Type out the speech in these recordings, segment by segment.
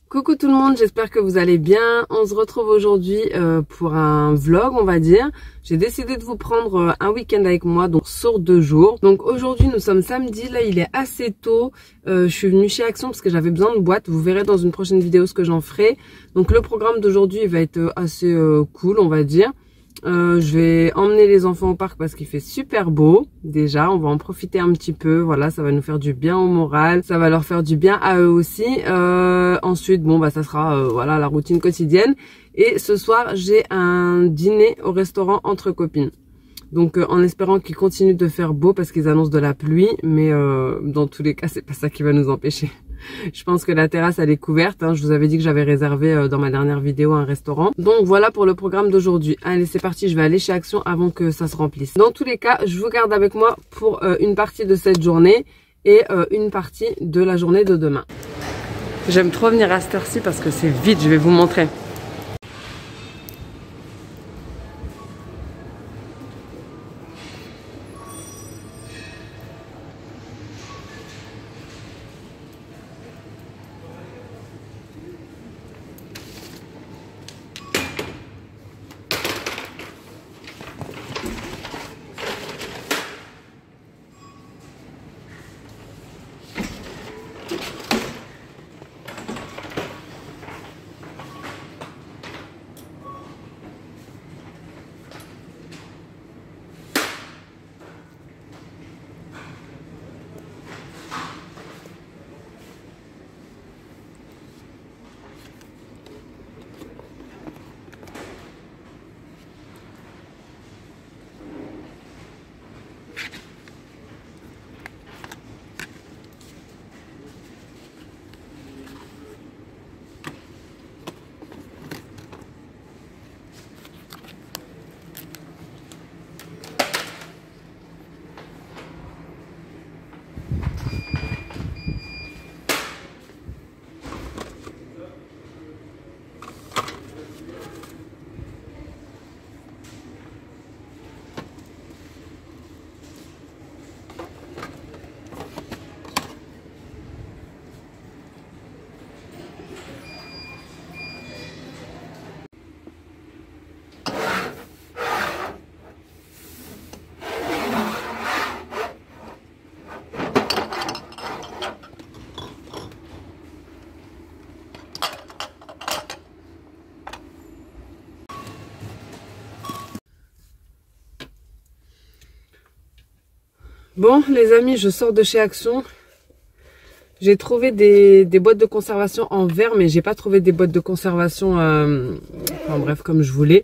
Coucou tout le monde, j'espère que vous allez bien. On se retrouve aujourd'hui pour un vlog, on va dire. J'ai décidé de vous prendre un week-end avec moi, donc sur 2 jours. Donc aujourd'hui nous sommes samedi, là il est assez tôt. Je suis venue chez Action parce que j'avais besoin de boîtes. Vous verrez dans une prochaine vidéo ce que j'en ferai. Donc le programme d'aujourd'hui va être assez cool, on va dire. Je vais emmener les enfants au parc parce qu'il fait super beau. Déjà, on va en profiter un petit peu. Voilà, ça va nous faire du bien au moral. Ça va leur faire du bien à eux aussi. Ensuite, bon, bah, ça sera voilà la routine quotidienne. Et ce soir, j'ai un dîner au restaurant entre copines. Donc, en espérant qu'il continue de faire beau parce qu'ils annoncent de la pluie. Mais dans tous les cas, c'est pas ça qui va nous empêcher. Je pense que la terrasse elle est couverte, hein. Je vous avais dit que j'avais réservé dans ma dernière vidéo un restaurant. Donc voilà pour le programme d'aujourd'hui. Allez, c'est parti, je vais aller chez Action avant que ça se remplisse. Dans tous les cas, je vous garde avec moi pour une partie de cette journée et une partie de la journée de demain. J'aime trop venir à cette heure-ci parce que c'est vite, je vais vous montrer. Bon les amis, je sors de chez Action. J'ai trouvé des boîtes de conservation en verre, mais j'ai pas trouvé des boîtes de conservation enfin bref comme je voulais.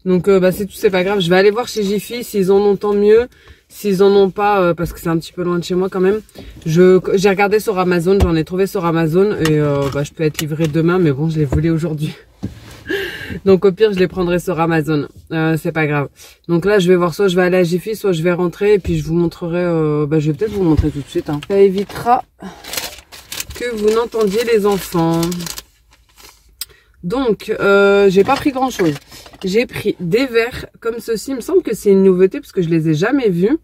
Donc bah c'est tout, c'est pas grave. Je vais aller voir chez Jiffy, s'ils en ont tant mieux. S'ils en ont pas, parce que c'est un petit peu loin de chez moi quand même. J'ai regardé sur Amazon, j'en ai trouvé sur Amazon et bah je peux être livrée demain, mais bon je les voulais aujourd'hui. Donc au pire, je les prendrai sur Amazon. C'est pas grave. Donc là, je vais voir, soit je vais aller à Jiffy, soit je vais rentrer et puis je vous montrerai... je vais peut-être vous montrer tout de suite. Hein. Ça évitera que vous n'entendiez les enfants. Donc, j'ai pas pris grand chose. J'ai pris des verres comme ceci. Il me semble que c'est une nouveauté parce que je les ai jamais vus.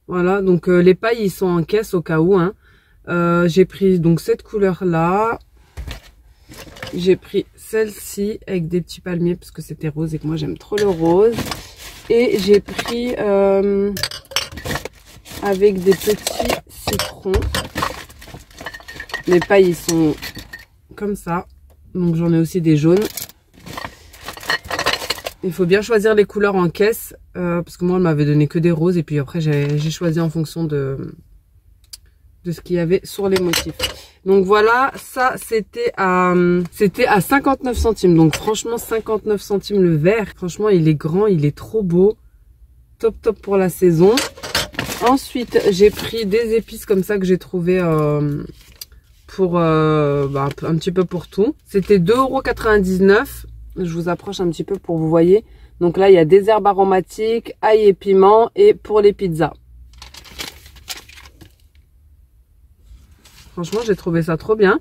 Voilà, donc les pailles, ils sont en caisse au cas où. Hein. J'ai pris donc cette couleur-là. J'ai pris celle-ci avec des petits palmiers parce que c'était rose et que moi j'aime trop le rose. Et j'ai pris avec des petits citrons. Les pailles, ils sont comme ça. Donc j'en ai aussi des jaunes. Il faut bien choisir les couleurs en caisse. Parce que moi, elle m'avait donné que des roses. Et puis après, j'ai choisi en fonction de ce qu'il y avait sur les motifs. Donc voilà, ça c'était à 59 centimes. Donc franchement, 59 centimes le verre. Franchement, il est grand, il est trop beau. Top top pour la saison. Ensuite, j'ai pris des épices comme ça que j'ai trouvé... pour un petit peu pour tout. C'était 2,99 €. Je vous approche un petit peu pour vous voyez. Donc là, il y a des herbes aromatiques, ail et piment et pour les pizzas. Franchement, j'ai trouvé ça trop bien.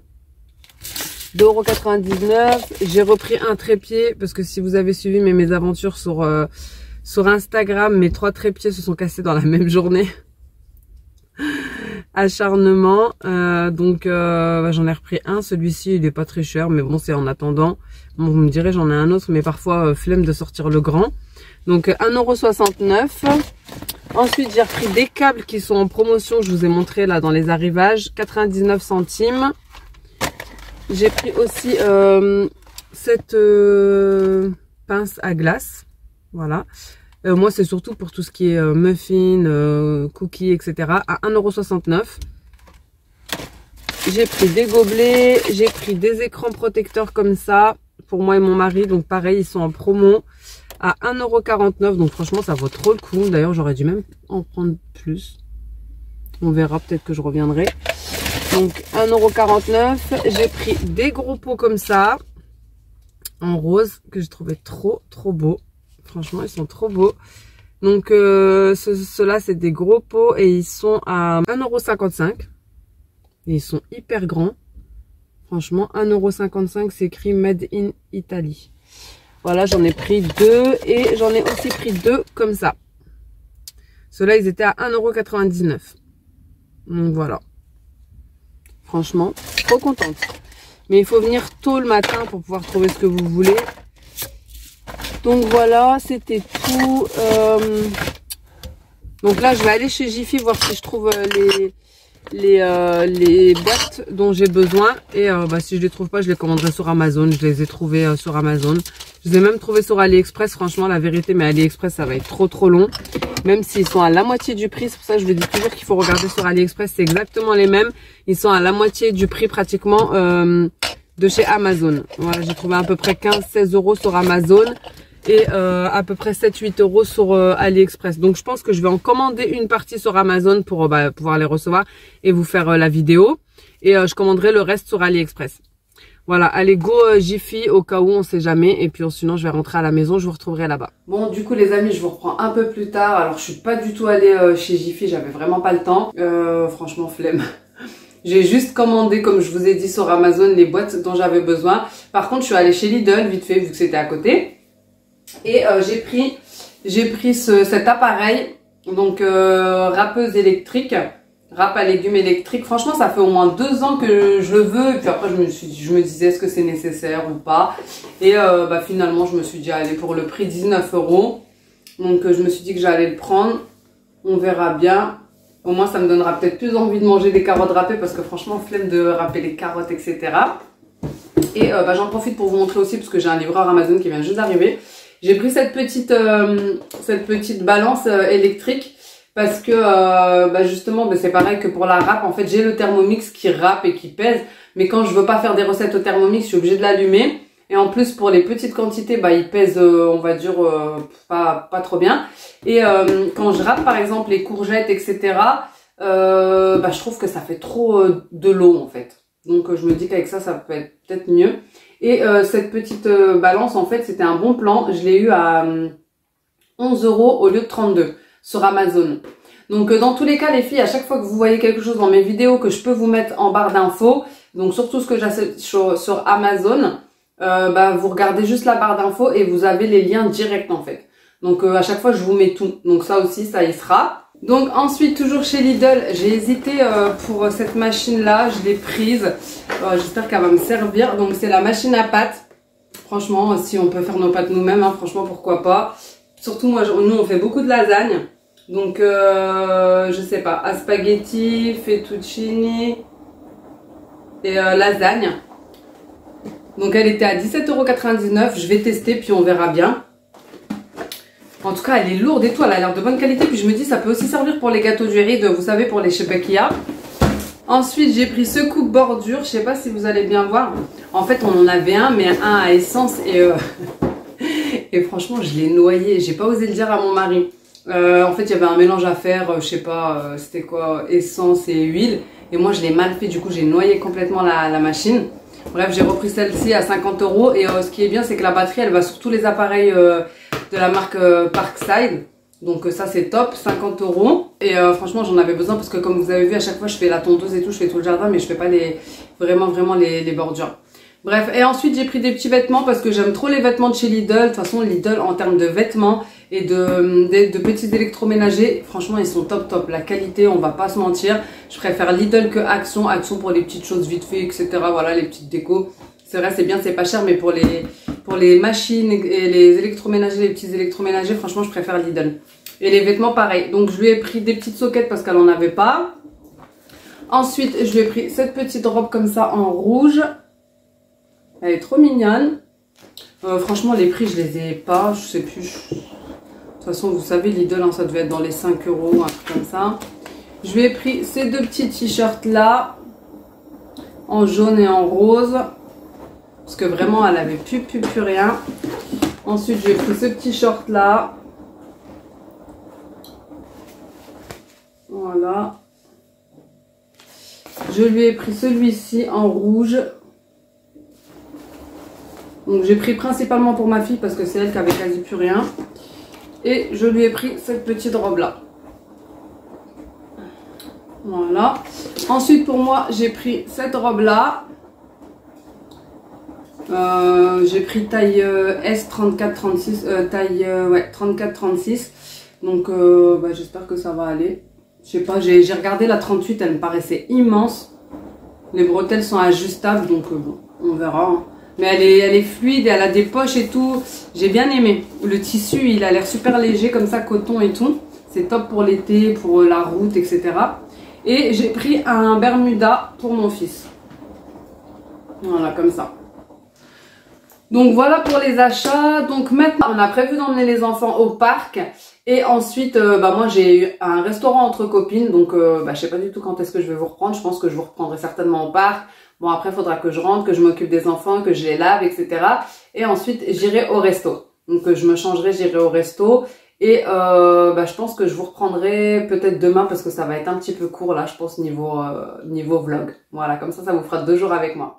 2,99 €. J'ai repris un trépied parce que si vous avez suivi mes mésaventures sur Instagram, mes 3 trépieds se sont cassés dans la même journée. Acharnement, j'en ai repris un. Celui-ci il est pas très cher, mais bon c'est en attendant. Bon, vous me direz j'en ai un autre, mais parfois flemme de sortir le grand. Donc 1,69 €. Ensuite j'ai repris des câbles qui sont en promotion, je vous ai montré là dans les arrivages, 99 centimes. J'ai pris aussi cette pince à glace, voilà. Moi, c'est surtout pour tout ce qui est muffins, cookies, etc. à 1,69 €. J'ai pris des gobelets, j'ai pris des écrans protecteurs comme ça pour moi et mon mari. Donc pareil, ils sont en promo à 1,49 €. Donc franchement, ça vaut trop le coup. D'ailleurs, j'aurais dû même en prendre plus. On verra, peut-être que je reviendrai. Donc 1,49 €. J'ai pris des gros pots comme ça en rose que j'ai trouvé trop beau. Franchement, ils sont trop beaux. Donc, ceux-là, c'est des gros pots et ils sont à 1,55 €. Et ils sont hyper grands. Franchement, 1,55 €, c'est écrit Made in Italy. Voilà, j'en ai pris 2 et j'en ai aussi pris 2 comme ça. Ceux-là, ils étaient à 1,99 €. Donc, voilà. Franchement, trop contente. Mais il faut venir tôt le matin pour pouvoir trouver ce que vous voulez. Donc voilà, c'était tout. Donc là, je vais aller chez Jiffy voir si je trouve les boîtes dont j'ai besoin. Et si je les trouve pas, je les commanderai sur Amazon. Je les ai trouvées sur Amazon. Je les ai même trouvées sur AliExpress. Franchement, la vérité, mais AliExpress, ça va être trop long. Même s'ils sont à la moitié du prix. C'est pour ça que je vous dis toujours qu'il faut regarder sur AliExpress. C'est exactement les mêmes. Ils sont à la moitié du prix pratiquement de chez Amazon. Voilà, j'ai trouvé à peu près 15-16 € sur Amazon. Et à peu près 7-8 € sur AliExpress. Donc je pense que je vais en commander une partie sur Amazon pour pouvoir les recevoir et vous faire la vidéo. Et je commanderai le reste sur AliExpress. Voilà, allez go Jiffy au cas où on sait jamais. Et puis sinon je vais rentrer à la maison, je vous retrouverai là-bas. Bon du coup les amis, je vous reprends un peu plus tard. Alors je suis pas du tout allée chez Jiffy, j'avais vraiment pas le temps. Franchement flemme. J'ai juste commandé, comme je vous ai dit, sur Amazon les boîtes dont j'avais besoin. Par contre je suis allée chez Lidl vite fait vu que c'était à côté. Et j'ai pris cet appareil, donc râpeuse électrique, râpe à légumes électrique. Franchement, ça fait au moins 2 ans que je le veux. Et puis après, je me disais, est-ce que c'est nécessaire ou pas? Et finalement, je me suis dit, allez, pour le prix 19 €. Donc, je me suis dit que j'allais le prendre. On verra bien. Au moins, ça me donnera peut-être plus envie de manger des carottes râpées parce que franchement, flemme de râper les carottes, etc. Et j'en profite pour vous montrer aussi parce que j'ai un livreur Amazon qui vient juste d'arriver. J'ai pris cette petite balance électrique parce que justement c'est pareil que pour la râpe. En fait, j'ai le Thermomix qui râpe et qui pèse, mais quand je veux pas faire des recettes au Thermomix, je suis obligée de l'allumer. Et en plus pour les petites quantités, il pèse on va dire pas trop bien. Et quand je râpe par exemple les courgettes, etc. Je trouve que ça fait trop de l'eau en fait. Donc je me dis qu'avec ça peut être peut-être mieux. Et cette petite balance, en fait, c'était un bon plan. Je l'ai eu à 11 € au lieu de 32 sur Amazon. Donc dans tous les cas, les filles, à chaque fois que vous voyez quelque chose dans mes vidéos que je peux vous mettre en barre d'infos, donc surtout ce que j'achète sur Amazon, vous regardez juste la barre d'infos et vous avez les liens directs en fait. Donc à chaque fois, je vous mets tout. Donc ça aussi, ça y sera. Donc ensuite, toujours chez Lidl, j'ai hésité pour cette machine-là. Je l'ai prise. J'espère qu'elle va me servir. Donc c'est la machine à pâtes. Franchement, si on peut faire nos pâtes nous-mêmes, hein, franchement, pourquoi pas. Surtout moi, nous, on fait beaucoup de lasagne. Donc, je sais pas, à spaghetti, fettuccine et lasagne. Donc, elle était à 17,99 €. Je vais tester, puis on verra bien. En tout cas, elle est lourde et tout. Elle a l'air de bonne qualité. Puis je me dis, ça peut aussi servir pour les gâteaux du riz, vous savez, pour les shebekia. Ensuite, j'ai pris ce coupe bordure. Je sais pas si vous allez bien voir. En fait, on en avait un, mais un à essence. Et franchement, je l'ai noyé. J'ai pas osé le dire à mon mari. En fait, il y avait un mélange à faire, je sais pas, c'était quoi, essence et huile. Et moi, je l'ai mal fait, du coup, j'ai noyé complètement la machine. Bref, j'ai repris celle-ci à 50 €. Et ce qui est bien, c'est que la batterie, elle va sur tous les appareils de la marque Parkside. Donc ça, c'est top, 50 €. Et franchement, j'en avais besoin parce que comme vous avez vu, à chaque fois, je fais la tondeuse et tout, je fais tout le jardin, mais je fais pas vraiment les bordures. Bref, et ensuite j'ai pris des petits vêtements parce que j'aime trop les vêtements de chez Lidl. De toute façon, Lidl en termes de vêtements et de petits électroménagers, franchement ils sont top. La qualité, on va pas se mentir. Je préfère Lidl que Action. Action pour les petites choses vite fait, etc. Voilà, les petites décos. C'est vrai, c'est bien, c'est pas cher, mais pour les machines et les électroménagers, les petits électroménagers, franchement je préfère Lidl. Et les vêtements pareil. Donc je lui ai pris des petites soquettes parce qu'elle en avait pas. Ensuite, je lui ai pris cette petite robe comme ça en rouge. Elle est trop mignonne. Franchement, les prix, je les ai pas. Je sais plus. De toute façon, vous savez, Lidl, hein, ça devait être dans les 5 €, un truc comme ça. Je lui ai pris ces deux petits t-shirts là. En jaune et en rose. Parce que vraiment, elle avait plus rien. Ensuite, je lui ai pris ce petit short là. Voilà. Je lui ai pris celui-ci en rouge. Donc j'ai pris principalement pour ma fille parce que c'est elle qui avait quasi plus rien. Et je lui ai pris cette petite robe là. Voilà. Ensuite pour moi j'ai pris cette robe là. J'ai pris taille S 34-36. Taille ouais, 34-36. Donc j'espère que ça va aller. Je sais pas, j'ai regardé la 38, elle me paraissait immense. Les bretelles sont ajustables, donc bon, on verra. Hein. Mais elle est fluide et elle a des poches et tout. J'ai bien aimé. Le tissu, il a l'air super léger comme ça, coton et tout. C'est top pour l'été, pour la route, etc. Et j'ai pris un Bermuda pour mon fils. Voilà, comme ça. Donc voilà pour les achats. Donc maintenant, on a prévu d'emmener les enfants au parc. Et ensuite, moi j'ai eu un restaurant entre copines. Donc je sais pas du tout quand est-ce que je vais vous reprendre. Je pense que je vous reprendrai certainement au parc. Bon après, il faudra que je rentre, que je m'occupe des enfants, que je les lave, etc. Et ensuite, j'irai au resto. Donc je me changerai, j'irai au resto. Et je pense que je vous reprendrai peut-être demain parce que ça va être un petit peu court là, je pense, niveau vlog. Voilà, comme ça vous fera 2 jours avec moi.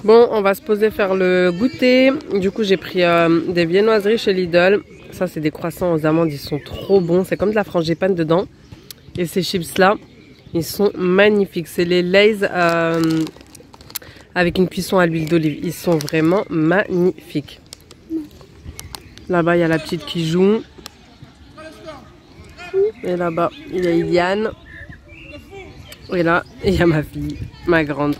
Bon, on va se poser faire le goûter. Du coup, j'ai pris des viennoiseries chez Lidl. Ça, c'est des croissants aux amandes. Ils sont trop bons. C'est comme de la frangipane dedans. Et ces chips-là, ils sont magnifiques. C'est les Lay's avec une cuisson à l'huile d'olive. Ils sont vraiment magnifiques. Là-bas, il y a la petite qui joue. Et là-bas, il y a Iliane. Et là, il y a ma fille, ma grande.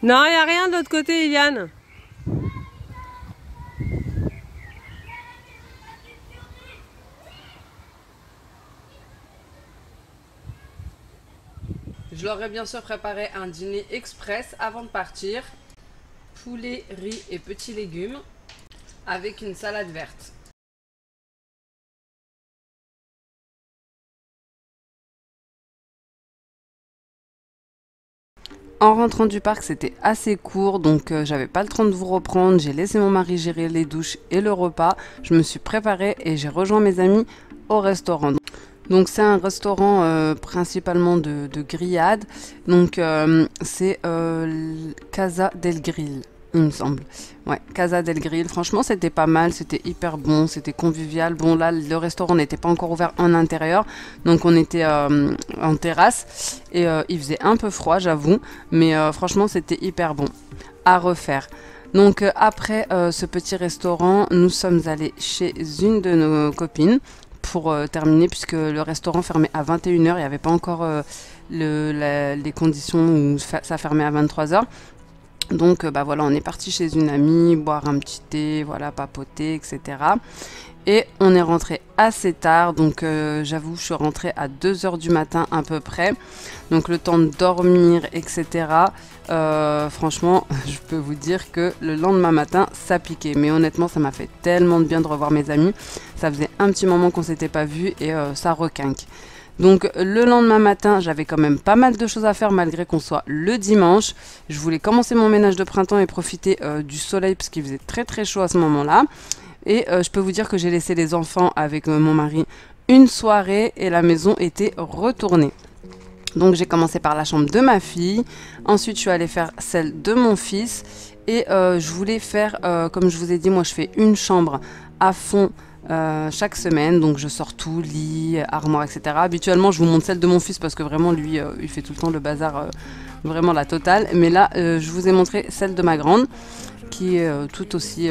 Non, il n'y a rien de l'autre côté, Iliane. Je leur ai bien sûr préparé un dîner express avant de partir. Poulet, riz et petits légumes avec une salade verte. En rentrant du parc, c'était assez court, donc j'avais pas le temps de vous reprendre. J'ai laissé mon mari gérer les douches et le repas. Je me suis préparée et j'ai rejoint mes amis au restaurant. Donc c'est un restaurant principalement de grillades. Donc c'est Casa del Grill, il me semble. Ouais, Casa del Grill. Franchement, c'était pas mal, c'était hyper bon, c'était convivial. Bon, là, le restaurant n'était pas encore ouvert en intérieur, donc on était en terrasse et il faisait un peu froid, j'avoue, mais franchement, c'était hyper bon. À refaire. Donc après ce petit restaurant, nous sommes allés chez une de nos copines pour terminer, puisque le restaurant fermait à 21h, il n'y avait pas encore les conditions où ça fermait à 23h. Donc bah voilà, on est parti chez une amie, boire un petit thé, voilà, papoter, etc. Et on est rentré assez tard, donc j'avoue, je suis rentrée à 2h du matin à peu près. Donc le temps de dormir, etc. Franchement, je peux vous dire que le lendemain matin, ça piquait. Mais honnêtement, ça m'a fait tellement de bien de revoir mes amis. Ça faisait un petit moment qu'on s'était pas vus et ça requinque. Donc le lendemain matin, j'avais quand même pas mal de choses à faire malgré qu'on soit le dimanche. Je voulais commencer mon ménage de printemps et profiter du soleil parce qu'il faisait très très chaud à ce moment-là. Et je peux vous dire que j'ai laissé les enfants avec mon mari une soirée et la maison était retournée. Donc j'ai commencé par la chambre de ma fille, ensuite je suis allée faire celle de mon fils et je voulais faire, comme je vous ai dit, moi je fais une chambre à fond chaque semaine, donc je sors tout, lit, armoire, etc. Habituellement je vous montre celle de mon fils parce que vraiment lui il fait tout le temps le bazar, vraiment la totale, mais là je vous ai montré celle de ma grande qui est tout aussi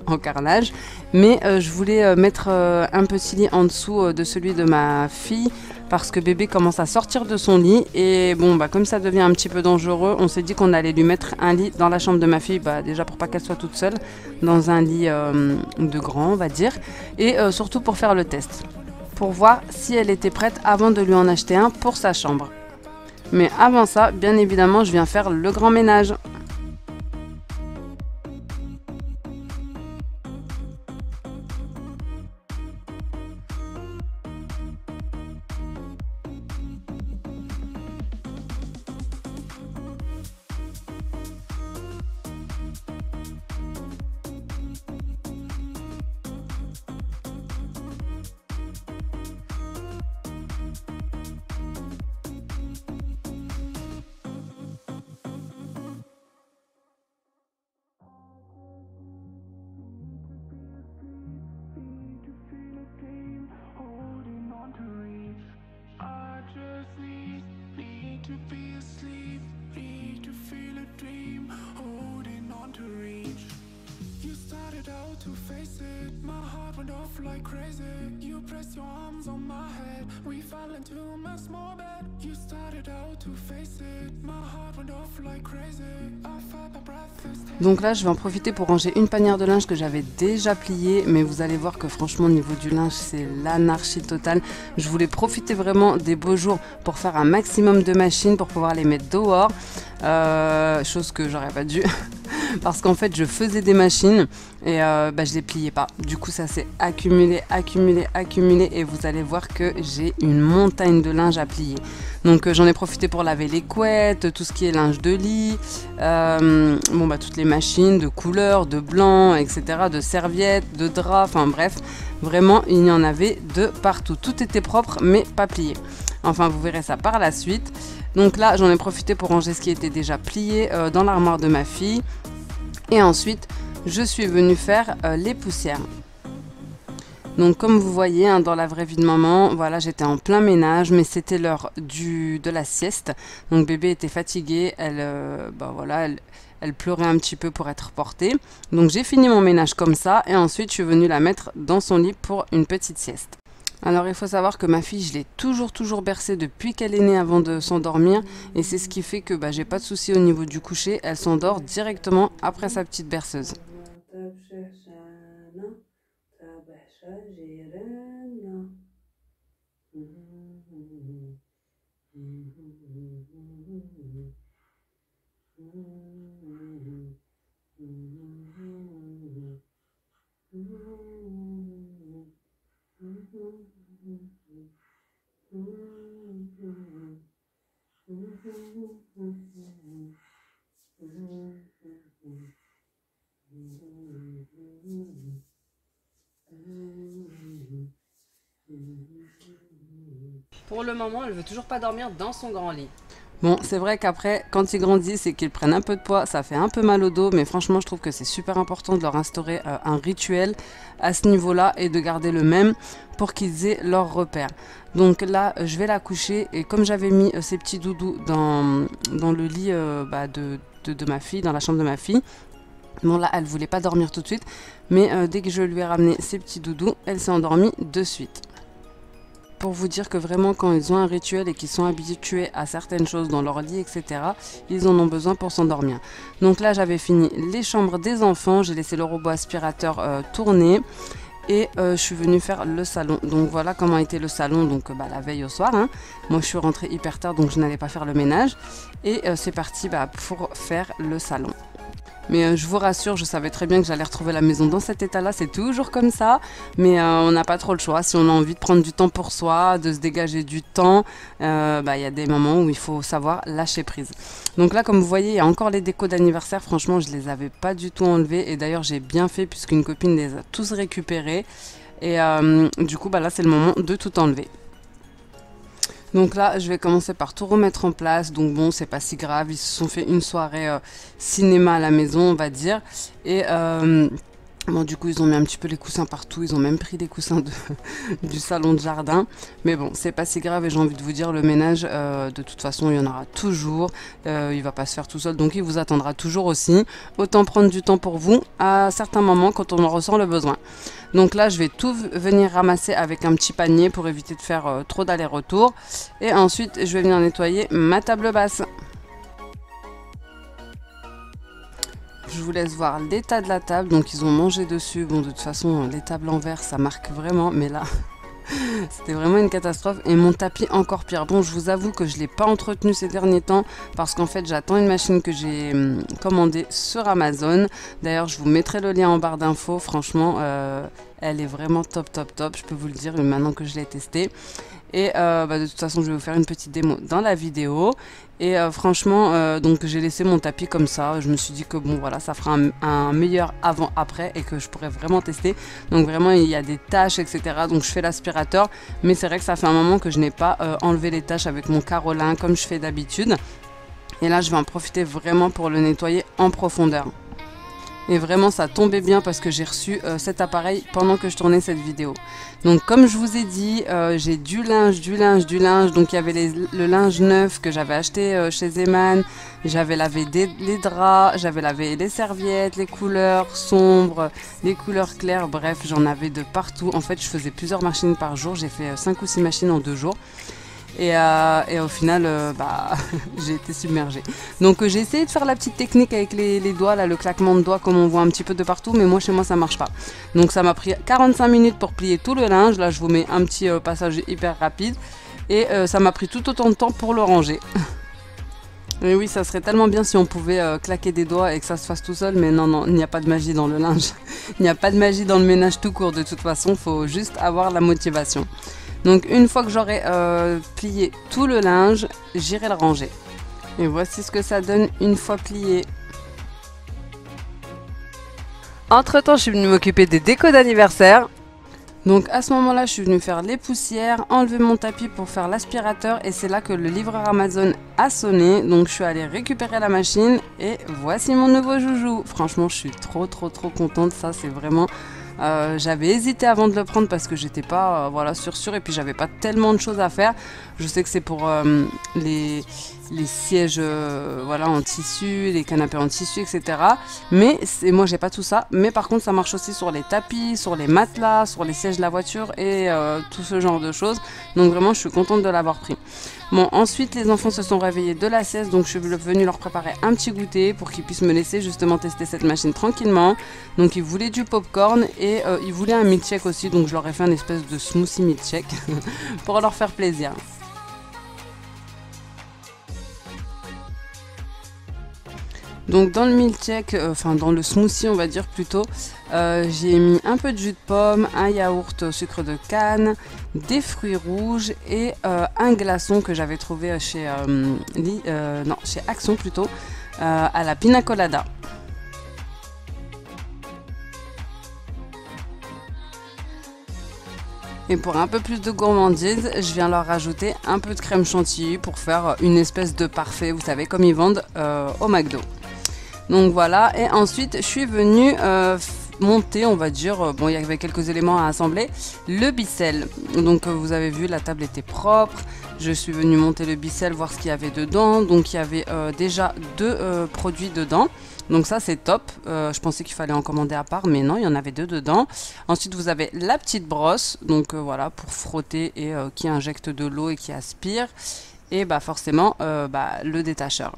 en carrelage, mais je voulais mettre un petit lit en dessous de celui de ma fille parce que bébé commence à sortir de son lit et bon bah comme ça devient un petit peu dangereux, on s'est dit qu'on allait lui mettre un lit dans la chambre de ma fille, bah déjà pour pas qu'elle soit toute seule dans un lit de grand on va dire, et surtout pour faire le test, pour voir si elle était prête avant de lui en acheter un pour sa chambre. Mais avant ça, bien évidemment, je viens faire le grand ménage. To face it, my heart went off like crazy. You pressed your arms on my head. We fell into my small bed. You started out to face it. My heart went off like crazy. I felt my breath. Donc là, je vais en profiter pour ranger une panière de linge que j'avais déjà pliée, mais vous allez voir que franchement, au niveau du linge, c'est l'anarchie totale. Je voulais profiter vraiment des beaux jours pour faire un maximum de machines pour pouvoir les mettre dehors, chose que j'aurais pas dû. Parce qu'en fait je faisais des machines et je les pliais pas, du coup ça s'est accumulé et vous allez voir que j'ai une montagne de linge à plier. Donc j'en ai profité pour laver les couettes, tout ce qui est linge de lit, toutes les machines de couleurs, de blanc, etc., de serviettes, de draps, enfin bref, vraiment il y en avait de partout, tout était propre mais pas plié. Enfin vous verrez ça par la suite. Donc là j'en ai profité pour ranger ce qui était déjà plié dans l'armoire de ma fille. Et ensuite, je suis venue faire les poussières. Donc comme vous voyez hein, dans la vraie vie de maman, voilà, j'étais en plein ménage, mais c'était l'heure de la sieste. Donc bébé était fatiguée, elle pleurait un petit peu pour être portée. Donc j'ai fini mon ménage comme ça et ensuite je suis venue la mettre dans son lit pour une petite sieste. Alors il faut savoir que ma fille, je l'ai toujours bercée depuis qu'elle est née avant de s'endormir et c'est ce qui fait que j'ai pas de souci au niveau du coucher, elle s'endort directement après sa petite berceuse. Pour le moment, elle veut toujours pas dormir dans son grand lit. Bon, c'est vrai qu'après, quand ils grandissent et qu'ils prennent un peu de poids, ça fait un peu mal au dos, mais franchement, je trouve que c'est super important de leur instaurer un rituel à ce niveau-là et de garder le même pour qu'ils aient leur repère. Donc là, je vais la coucher et comme j'avais mis ces petits doudous dans le lit de ma fille, dans la chambre de ma fille, bon là, elle voulait pas dormir tout de suite, mais dès que je lui ai ramené ces petits doudous, elle s'est endormie de suite. Pour vous dire que vraiment quand ils ont un rituel et qu'ils sont habitués à certaines choses dans leur lit, etc., ils en ont besoin pour s'endormir. Donc là j'avais fini les chambres des enfants, j'ai laissé le robot aspirateur tourner et je suis venue faire le salon. Donc voilà comment était le salon donc la veille au soir. Hein. Moi je suis rentrée hyper tard donc je n'allais pas faire le ménage et c'est parti pour faire le salon. Mais je vous rassure, je savais très bien que j'allais retrouver la maison dans cet état-là, c'est toujours comme ça, mais on n'a pas trop le choix. Si on a envie de prendre du temps pour soi, de se dégager du temps, y a des moments où il faut savoir lâcher prise. Donc là, comme vous voyez, il y a encore les décos d'anniversaire, franchement, je les avais pas du tout enlevés, et d'ailleurs, j'ai bien fait puisqu'une copine les a tous récupérés, et du coup, là, c'est le moment de tout enlever. Donc là, je vais commencer par tout remettre en place. Donc bon, c'est pas si grave. Ils se sont fait une soirée cinéma à la maison, on va dire. Et bon, du coup, ils ont mis un petit peu les coussins partout. Ils ont même pris les coussins du salon de jardin. Mais bon, c'est pas si grave. Et j'ai envie de vous dire, le ménage, de toute façon, il y en aura toujours. Il va pas se faire tout seul. Donc, il vous attendra toujours aussi. Autant prendre du temps pour vous à certains moments quand on en ressent le besoin. Donc là, je vais tout venir ramasser avec un petit panier pour éviter de faire trop d'allers-retours. Et ensuite, je vais venir nettoyer ma table basse. Je vous laisse voir l'état de la table. Donc, ils ont mangé dessus. Bon, de toute façon, les tables en verre, ça marque vraiment. Mais là, c'était vraiment une catastrophe. Et mon tapis, encore pire. Bon, je vous avoue que je ne l'ai pas entretenu ces derniers temps. Parce qu'en fait, j'attends une machine que j'ai commandée sur Amazon. D'ailleurs, je vous mettrai le lien en barre d'infos. Franchement, elle est vraiment top. Je peux vous le dire maintenant que je l'ai testée. Et de toute façon, je vais vous faire une petite démo dans la vidéo. Et franchement, donc j'ai laissé mon tapis comme ça. Je me suis dit que bon, voilà, ça fera un meilleur avant-après et que je pourrais vraiment tester. Donc vraiment, il y a des taches, etc. Donc je fais l'aspirateur. Mais c'est vrai que ça fait un moment que je n'ai pas enlevé les taches avec mon carolin comme je fais d'habitude. Et là, je vais en profiter vraiment pour le nettoyer en profondeur. Et vraiment ça tombait bien parce que j'ai reçu cet appareil pendant que je tournais cette vidéo. Donc comme je vous ai dit, j'ai du linge. Donc il y avait le linge neuf que j'avais acheté chez Zeman. J'avais lavé les draps, j'avais lavé les serviettes, les couleurs sombres, les couleurs claires. Bref, j'en avais de partout. En fait, je faisais plusieurs machines par jour. J'ai fait 5 ou 6 machines en 2 jours. Et au final, j'ai été submergée. Donc j'ai essayé de faire la petite technique avec les doigts, là, le claquement de doigts comme on voit un petit peu de partout, mais moi chez moi ça marche pas. Donc ça m'a pris 45 minutes pour plier tout le linge. Là je vous mets un petit passage hyper rapide. Et ça m'a pris tout autant de temps pour le ranger. Et oui, ça serait tellement bien si on pouvait claquer des doigts et que ça se fasse tout seul, mais non, il n'y a pas de magie dans le linge. Il n'y a pas de magie dans le ménage tout court, de toute façon, il faut juste avoir la motivation. Donc une fois que j'aurai plié tout le linge, j'irai le ranger. Et voici ce que ça donne une fois plié. Entre temps, je suis venue m'occuper des décos d'anniversaire. Donc à ce moment-là, je suis venue faire les poussières, enlever mon tapis pour faire l'aspirateur et c'est là que le livreur Amazon a sonné. Donc je suis allée récupérer la machine et voici mon nouveau joujou. Franchement, je suis trop contente. Ça, c'est vraiment J'avais hésité avant de le prendre parce que j'étais pas voilà, sûre et puis j'avais pas tellement de choses à faire. Je sais que c'est pour les sièges voilà, en tissu, les canapés en tissu, etc. Mais moi j'ai pas tout ça. Mais par contre ça marche aussi sur les tapis, sur les matelas, sur les sièges de la voiture et tout ce genre de choses. Donc vraiment je suis contente de l'avoir pris. Bon, ensuite les enfants se sont réveillés de la sieste, donc je suis venue leur préparer un petit goûter pour qu'ils puissent me laisser justement tester cette machine tranquillement. Donc ils voulaient du popcorn et ils voulaient un milkshake aussi, donc je leur ai fait une espèce de smoothie milkshake pour leur faire plaisir. Donc dans le milkshake, enfin dans le smoothie on va dire plutôt, j'ai mis un peu de jus de pomme, un yaourt au sucre de canne, des fruits rouges et un glaçon que j'avais trouvé chez Action plutôt, à la pina colada. Et pour un peu plus de gourmandise, je viens leur rajouter un peu de crème chantilly pour faire une espèce de parfait, vous savez comme ils vendent au McDo. Donc voilà, et ensuite je suis venue monter, on va dire, bon il y avait quelques éléments à assembler, le bicelle. Donc vous avez vu, la table était propre, je suis venue monter le bicelle, voir ce qu'il y avait dedans. Donc il y avait déjà 2 produits dedans, donc ça c'est top. Je pensais qu'il fallait en commander à part, mais non, il y en avait 2 dedans. Ensuite vous avez la petite brosse, donc voilà, pour frotter et qui injecte de l'eau et qui aspire. Et bah forcément le détacheur.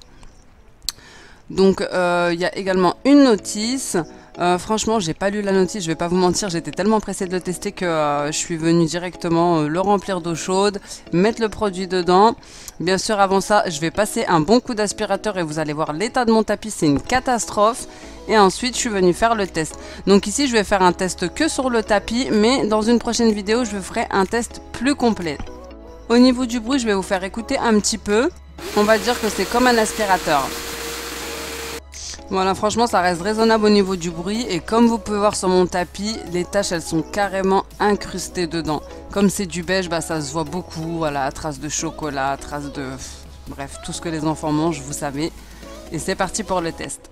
Donc il y a également une notice. Franchement j'ai pas lu la notice, je vais pas vous mentir, j'étais tellement pressée de le tester que je suis venue directement le remplir d'eau chaude, mettre le produit dedans. Bien sûr avant ça je vais passer un bon coup d'aspirateur et vous allez voir l'état de mon tapis, c'est une catastrophe. Et ensuite je suis venue faire le test. Donc ici je vais faire un test que sur le tapis, mais dans une prochaine vidéo je ferai un test plus complet. Au niveau du bruit je vais vous faire écouter un petit peu. On va dire que c'est comme un aspirateur. Voilà, franchement ça reste raisonnable au niveau du bruit et comme vous pouvez voir sur mon tapis, les taches elles sont carrément incrustées dedans. Comme c'est du beige, bah ça se voit beaucoup, voilà, traces de chocolat, traces de... Bref, tout ce que les enfants mangent, vous savez. Et c'est parti pour le test.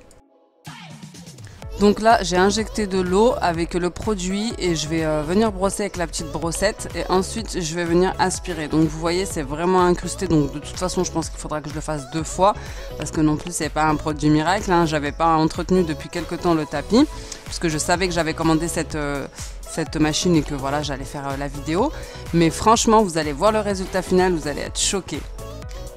Donc là j'ai injecté de l'eau avec le produit et je vais venir brosser avec la petite brossette et ensuite je vais venir aspirer. Donc vous voyez c'est vraiment incrusté, donc de toute façon je pense qu'il faudra que je le fasse 2 fois parce que non plus c'est pas un produit miracle, hein. J'avais pas entretenu depuis quelques temps le tapis puisque je savais que j'avais commandé cette machine et que voilà j'allais faire la vidéo, mais franchement vous allez voir le résultat final, vous allez être choqués.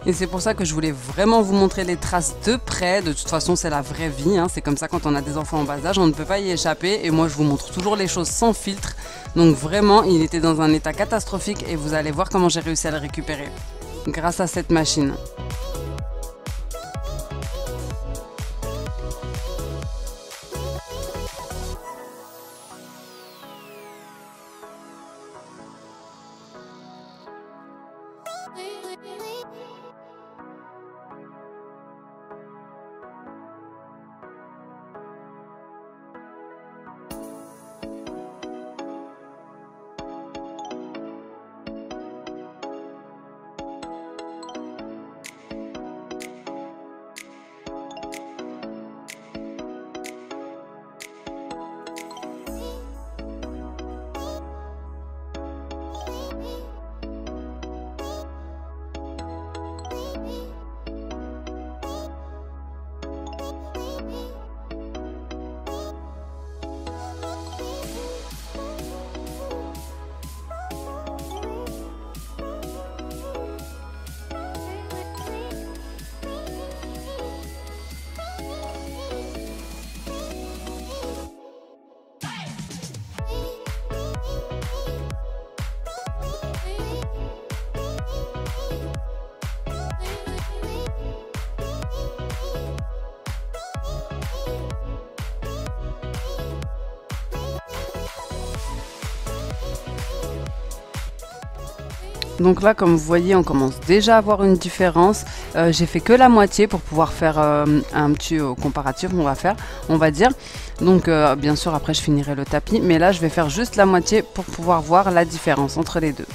Et c'est pour ça que je voulais vraiment vous montrer les traces de près. De toute façon, c'est la vraie vie, hein. C'est comme ça quand on a des enfants en bas âge, on ne peut pas y échapper. Et moi, je vous montre toujours les choses sans filtre. Donc vraiment, il était dans un état catastrophique et vous allez voir comment j'ai réussi à le récupérer grâce à cette machine. Donc là, comme vous voyez, on commence déjà à voir une différence. J'ai fait que la moitié pour pouvoir faire un petit comparatif, on va dire. Donc bien sûr, après je finirai le tapis. Mais là, je vais faire juste la moitié pour pouvoir voir la différence entre les deux.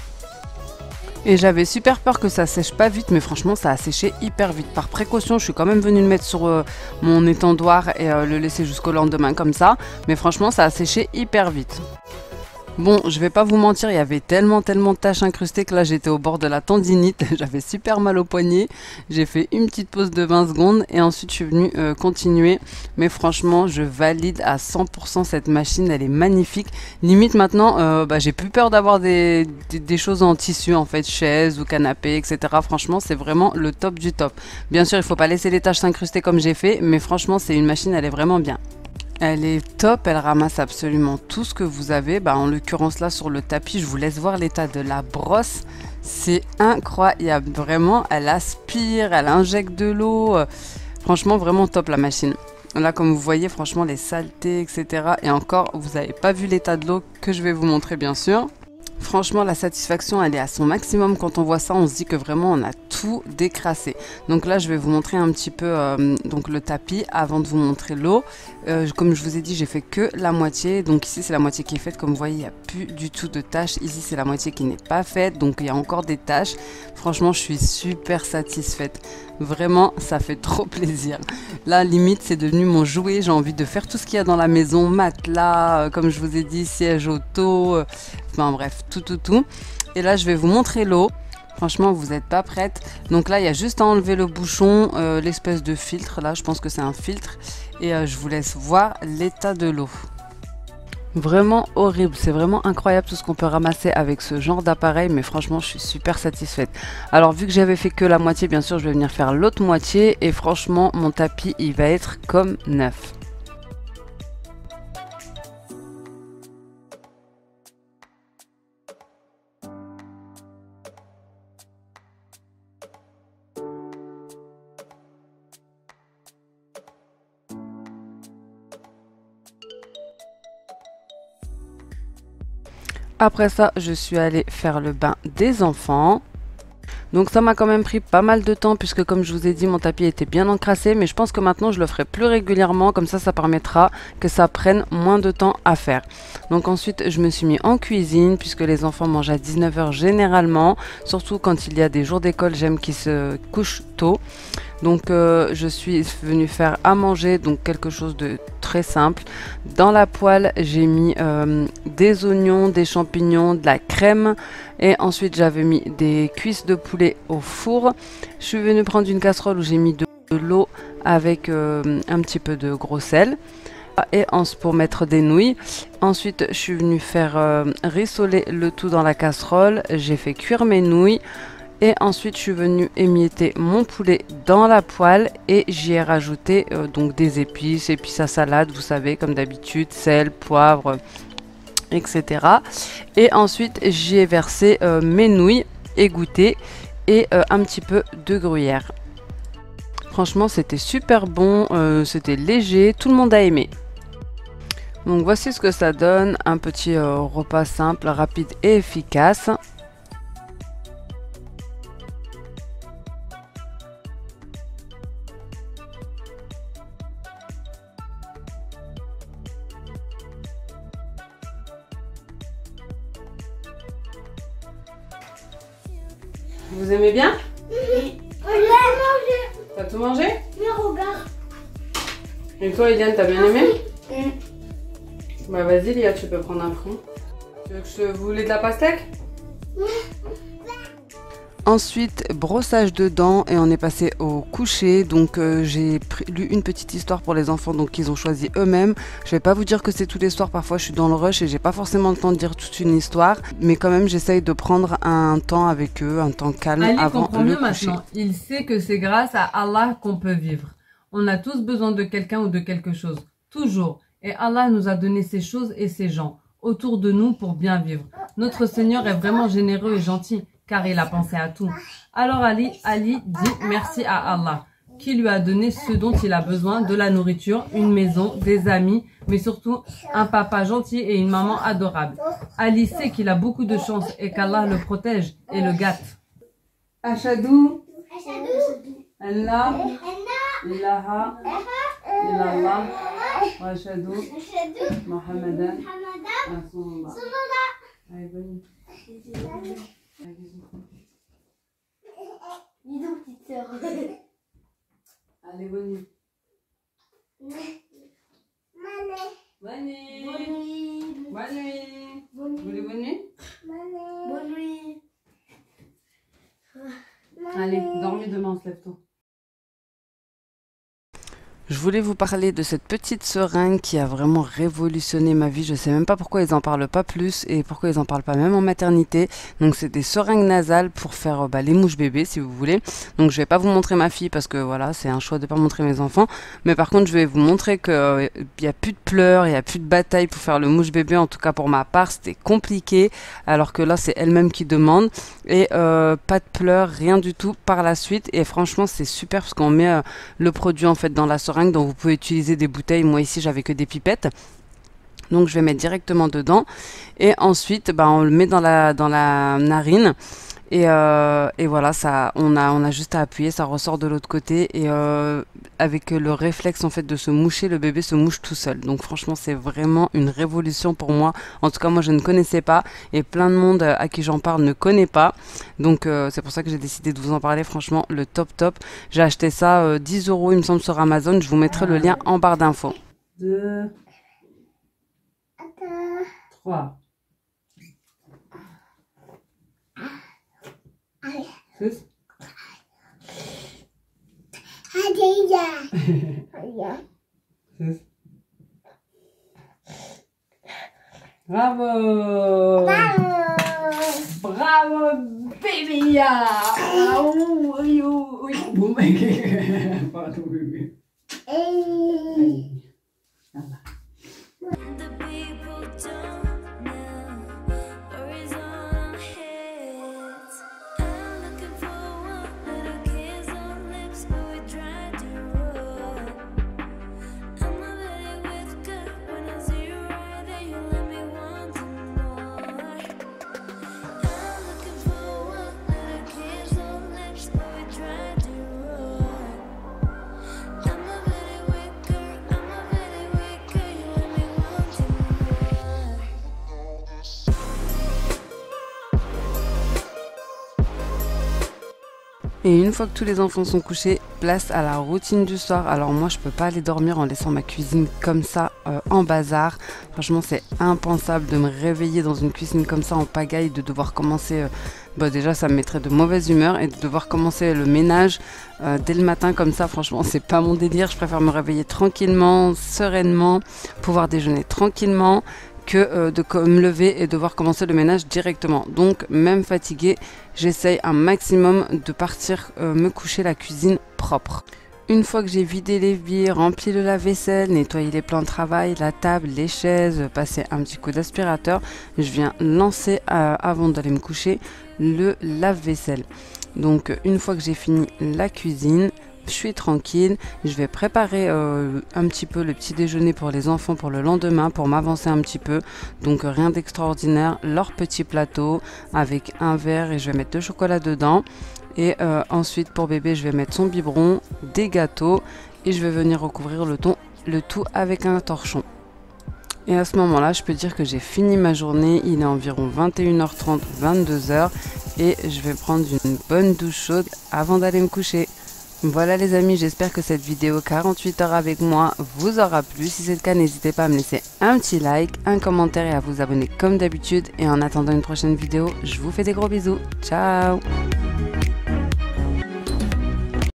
Et j'avais super peur que ça sèche pas vite, mais franchement ça a séché hyper vite. Par précaution, je suis quand même venue le mettre sur mon étendoir et le laisser jusqu'au lendemain comme ça. Mais franchement ça a séché hyper vite. Bon, je vais pas vous mentir, il y avait tellement de taches incrustées que là j'étais au bord de la tendinite, j'avais super mal au poignet. J'ai fait une petite pause de 20 secondes et ensuite je suis venue continuer. Mais franchement, je valide à 100% cette machine, elle est magnifique. Limite maintenant, j'ai plus peur d'avoir des choses en tissu en fait, chaises ou canapé, etc. Franchement, c'est vraiment le top du top. Bien sûr, il faut pas laisser les taches s'incruster comme j'ai fait, mais franchement, c'est une machine, elle est vraiment bien. Elle est top, elle ramasse absolument tout ce que vous avez. En l'occurrence là sur le tapis, je vous laisse voir l'état de la brosse. C'est incroyable, vraiment, elle aspire, elle injecte de l'eau. Franchement, vraiment top la machine. Là, comme vous voyez, franchement, les saletés, etc. Et encore, vous n'avez pas vu l'état de l'eau que je vais vous montrer, bien sûr. Franchement, la satisfaction, elle est à son maximum. Quand on voit ça, on se dit que vraiment, on a tout décrassé. Donc là, je vais vous montrer un petit peu donc le tapis avant de vous montrer l'eau. Comme je vous ai dit, j'ai fait que la moitié. Donc ici, c'est la moitié qui est faite. Comme vous voyez, il n'y a plus du tout de tâches. Ici, c'est la moitié qui n'est pas faite. Donc il y a encore des tâches. Franchement, je suis super satisfaite. Vraiment, ça fait trop plaisir. Là, limite, c'est devenu mon jouet. J'ai envie de faire tout ce qu'il y a dans la maison. Matelas, comme je vous ai dit, siège auto. Enfin bref, tout. Et là, je vais vous montrer l'eau. Franchement, vous n'êtes pas prête. Donc là, il y a juste à enlever le bouchon, l'espèce de filtre. Là, je pense que c'est un filtre. Et je vous laisse voir l'état de l'eau. Vraiment horrible, c'est vraiment incroyable tout ce qu'on peut ramasser avec ce genre d'appareil, mais franchement je suis super satisfaite. Alors vu que j'avais fait que la moitié, bien sûr je vais venir faire l'autre moitié et franchement mon tapis il va être comme neuf. Après ça, je suis allée faire le bain des enfants. Donc ça m'a quand même pris pas mal de temps puisque comme je vous ai dit, mon tapis était bien encrassé. Mais je pense que maintenant, je le ferai plus régulièrement. Comme ça permettra que ça prenne moins de temps à faire. Donc ensuite, je me suis mis en cuisine puisque les enfants mangent à 19 h généralement. Surtout quand il y a des jours d'école, j'aime qu'ils se couchent tôt. Donc je suis venue faire à manger, donc quelque chose de très simple. Dans la poêle, j'ai mis des oignons, des champignons, de la crème et ensuite j'avais mis des cuisses de poulet au four. Je suis venue prendre une casserole où j'ai mis de l'eau avec un petit peu de gros sel et pour mettre des nouilles. Ensuite, je suis venue faire rissoler le tout dans la casserole. J'ai fait cuire mes nouilles. Et ensuite, je suis venue émietter mon poulet dans la poêle et j'y ai rajouté donc des épices à salade, vous savez, comme d'habitude, sel, poivre, etc. Et ensuite, j'y ai versé mes nouilles égouttées et un petit peu de gruyère. Franchement, c'était super bon, c'était léger, tout le monde a aimé. Donc voici ce que ça donne, un petit repas simple, rapide et efficace. Vous aimez bien? Oui. Je l'ai mangé. T'as tout mangé? Mais regarde. Et toi, Eliane, t'as bien aimé? Oui. Bah vas-y, Lia, tu peux prendre un fruit. Tu veux que vous voulez de la pastèque? Ensuite, brossage de dents et on est passé au coucher. Donc j'ai lu une petite histoire pour les enfants donc qu'ils ont choisi eux-mêmes. Je vais pas vous dire que c'est tous les soirs, parfois je suis dans le rush et j'ai pas forcément le temps de dire toute une histoire. Mais quand même j'essaye de prendre un temps avec eux, un temps calme Ali avant comprend le mieux coucher. maintenant. Il sait que c'est grâce à Allah qu'on peut vivre. On a tous besoin de quelqu'un ou de quelque chose. Toujours. Et Allah nous a donné ces choses et ces gens autour de nous pour bien vivre. Notre Seigneur est vraiment généreux et gentil car il a pensé à tout. Alors Ali dit merci à Allah qui lui a donné ce dont il a besoin, de la nourriture, une maison, des amis, mais surtout un papa gentil et une maman adorable. Ali sait qu'il a beaucoup de chance et qu'Allah le protège et le gâte. Ashadou an la ilaha illallah wa ashhadu Muhammadan rasulullah. Allez, bonne nuit. Allez, bisous. Dis donc, petite sœur. Allez, bonne nuit. Maman. Bonne nuit. Bonne nuit. Bonne nuit. Bonne Vous voulez nuit. bonne nuit? Bonne nuit. Allez, dormez demain, on se lève tôt. Je voulais vous parler de cette petite seringue qui a vraiment révolutionné ma vie. Je sais même pas pourquoi ils en parlent pas plus et pourquoi ils en parlent pas même en maternité. Donc c'est des seringues nasales pour faire les mouches bébés si vous voulez. Donc je vais pas vous montrer ma fille parce que voilà, c'est un choix de pas montrer mes enfants. Mais par contre je vais vous montrer que y a plus de pleurs, il y a plus de bataille pour faire le mouche bébé. En tout cas pour ma part c'était compliqué. Alors que là c'est elle-même qui demande et pas de pleurs, rien du tout par la suite. Et franchement c'est super parce qu'on met le produit en fait dans la seringue. Donc vous pouvez utiliser des bouteilles. Moi ici j'avais que des pipettes. Donc je vais mettre directement dedans. Et ensuite on le met dans la narine. Et voilà, ça, on a juste à appuyer, ça ressort de l'autre côté. Et avec le réflexe en fait de se moucher, le bébé se mouche tout seul. Donc franchement c'est vraiment une révolution pour moi. En tout cas moi je ne connaissais pas. Et plein de monde à qui j'en parle ne connaît pas. Donc c'est pour ça que j'ai décidé de vous en parler. Franchement le top. J'ai acheté ça 10 € il me semble sur Amazon. Je vous mettrai le lien en barre d'infos. 2, 3. Sus. Sus. Bravo! Bravo, baby! Oui. Bon, pardon, bébé. The people don't know worries on our heads. I'm looking for one little kiss on lips, but we try to roll. I'm a very with good when I see you right there, you let me want some more. I'm looking for one little kiss on lips, but we try to roll. I'm a very weak girl, you let me want some more. Et une fois que tous les enfants sont couchés, place à la routine du soir. Alors moi je peux pas aller dormir en laissant ma cuisine comme ça en bazar. Franchement c'est impensable de me réveiller dans une cuisine comme ça en pagaille, de devoir commencer, déjà ça me mettrait de mauvaise humeur, et de devoir commencer le ménage dès le matin comme ça. Franchement c'est pas mon délire. Je préfère me réveiller tranquillement, sereinement, pouvoir déjeuner tranquillement, que de me lever et devoir commencer le ménage directement. Donc même fatiguée, j'essaye un maximum de partir me coucher la cuisine propre. Une fois que j'ai vidé l'évier, rempli le lave-vaisselle, nettoyé les plans de travail, la table, les chaises, passé un petit coup d'aspirateur, je viens lancer avant d'aller me coucher le lave-vaisselle. Donc une fois que j'ai fini la cuisine, je suis tranquille, je vais préparer un petit peu le petit déjeuner pour les enfants pour le lendemain, pour m'avancer un petit peu. Donc rien d'extraordinaire, leur petit plateau avec un verre et je vais mettre 2 chocolats dedans. Et ensuite pour bébé je vais mettre son biberon, des gâteaux et je vais venir recouvrir le tout avec un torchon. Et à ce moment-là, je peux dire que j'ai fini ma journée. Il est environ 21h30, 22h et je vais prendre une bonne douche chaude avant d'aller me coucher. Voilà les amis, j'espère que cette vidéo 48 heures avec moi vous aura plu. Si c'est le cas, n'hésitez pas à me laisser un petit like, un commentaire et à vous abonner comme d'habitude. Et en attendant une prochaine vidéo, je vous fais des gros bisous. Ciao!